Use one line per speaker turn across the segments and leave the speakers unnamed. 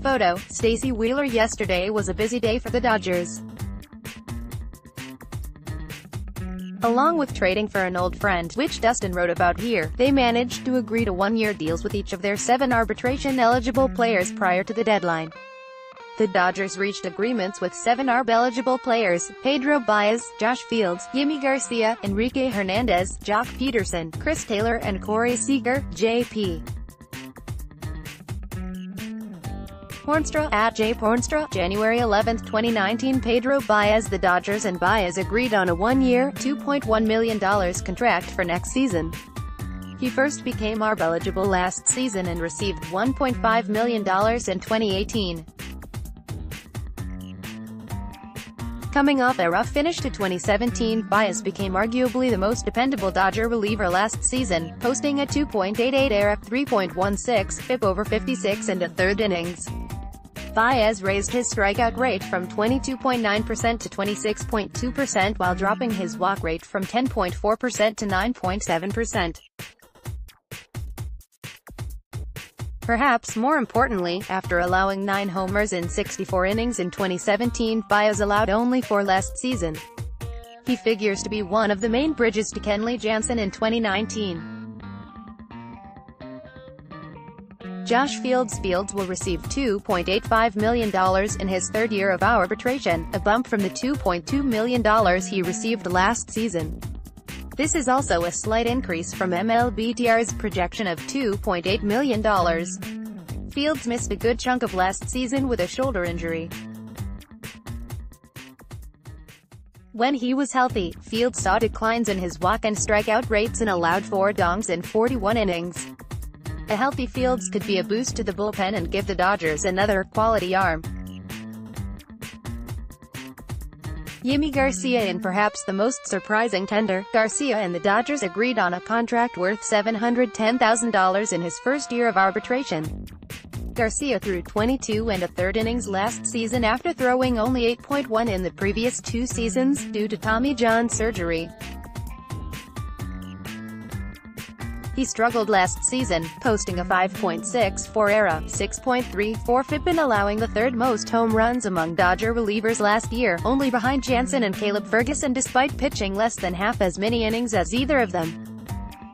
Photo, Stacie Wheeler Yesterday was a busy day for the Dodgers. Along with trading for an old friend, which Dustin wrote about here, they managed to agree to one-year deals with each of their 7 arbitration-eligible players prior to the deadline. The Dodgers reached agreements with 7 arb-eligible players: Pedro Baez, Joc Fields, Yimi Garcia, Enrique Hernandez, Joc Pederson, Taylor and Corey Seager, J.P. Hoornstra, @Hoornstra, January 11, 2019. Pedro Baez. The Dodgers and Baez agreed on a one-year, $2.1 million contract for next season. He first became arb-eligible last season and received $1.5 million in 2018. Coming off a rough finish to 2017, Baez became arguably the most dependable Dodger reliever last season, posting a 2.88 arb, 3.16 FIP over 56 and a third innings. Baez raised his strikeout rate from 22.9% to 26.2% while dropping his walk rate from 10.4% to 9.7%. Perhaps more importantly, after allowing 9 homers in 64 innings in 2017, Baez allowed only 4 last season. He figures to be one of the main bridges to Kenley Jansen in 2019. Joc Fields will receive $2.85 million in his third year of arbitration, a bump from the $2.2 million he received last season. This is also a slight increase from MLBTR's projection of $2.8 million. Fields missed a good chunk of last season with a shoulder injury. When he was healthy, Fields saw declines in his walk and strikeout rates and allowed 4 dongs in 41 innings. A healthy Fields could be a boost to the bullpen and give the Dodgers another quality arm. Yimi Garcia. In perhaps the most surprising tender, Garcia and the Dodgers agreed on a contract worth $710,000 in his first year of arbitration. Garcia threw 22 and a third innings last season after throwing only 8.1 in the previous 2 seasons, due to Tommy John surgery. He struggled last season, posting a 5.64 ERA, 6.34 FIP and allowing the third most home runs among Dodger relievers last year, only behind Jansen and Caleb Ferguson despite pitching less than half as many innings as either of them.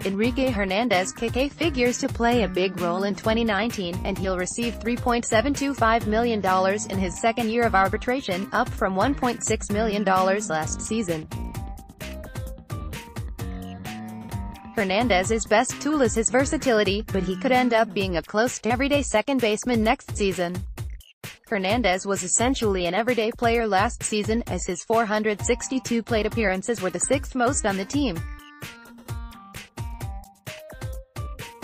Enrique Hernandez Kk figures to play a big role in 2019, and he'll receive $3.725 million in his second year of arbitration, up from $1.6 million last season. Hernandez's best tool is his versatility, but he could end up being a close to everyday second baseman next season. Hernandez was essentially an everyday player last season, as his 462 plate appearances were the 6th most on the team.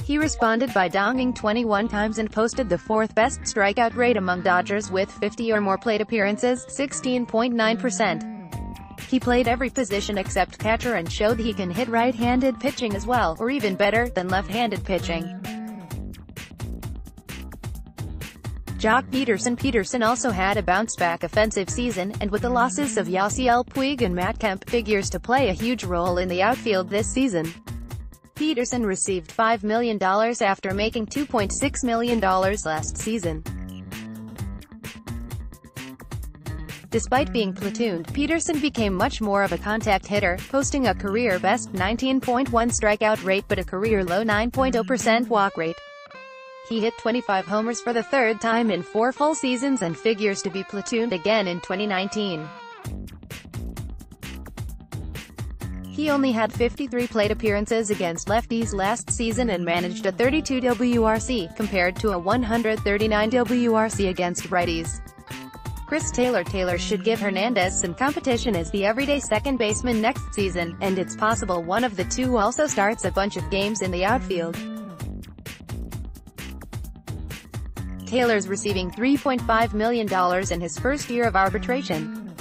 He responded by donging 21 times and posted the 4th best strikeout rate among Dodgers with 50 or more plate appearances, 16.9%. He played every position except catcher and showed he can hit right-handed pitching as well, or even better, than left-handed pitching. Joc Pederson also had a bounce-back offensive season, and with the losses of Yasiel Puig and Matt Kemp, figures to play a huge role in the outfield this season. Pederson received $5 million after making $2.6 million last season. Despite being platooned, Pederson became much more of a contact hitter, posting a career-best 19.1 strikeout rate but a career-low 9.0% walk rate. He hit 25 homers for the 3rd time in 4 full seasons and figures to be platooned again in 2019. He only had 53 plate appearances against lefties last season and managed a 32 WRC, compared to a 139 WRC against righties. Taylor should give Hernandez some competition as the everyday second baseman next season, and it's possible one of the two also starts a bunch of games in the outfield. Taylor's receiving $3.5 million in his first year of arbitration.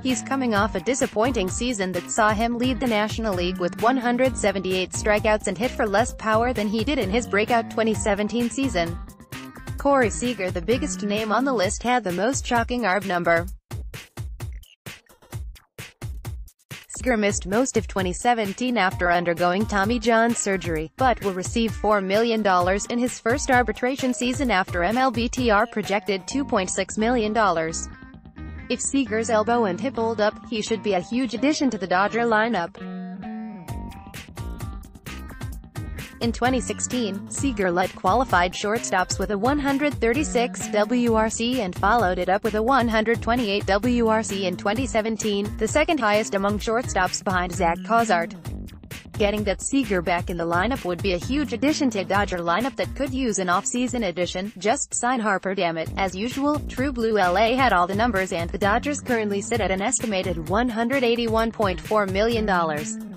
He's coming off a disappointing season that saw him lead the National League with 178 strikeouts and hit for less power than he did in his breakout 2017 season. Corey Seager, the biggest name on the list, had the most shocking arb number. Seager missed most of 2017 after undergoing Tommy John surgery, but will receive $4 million in his first arbitration season after MLBTR projected $2.6 million. If Seager's elbow and hip hold up, he should be a huge addition to the Dodger lineup. In 2016, Seager led qualified shortstops with a 136 WRC and followed it up with a 128 WRC in 2017, the second highest among shortstops behind Zach Cozart. Getting that Seager back in the lineup would be a huge addition to Dodger lineup that could use an off-season addition. Just sign Harper, damn it. As usual, True Blue LA had all the numbers and the Dodgers currently sit at an estimated $181.4 million.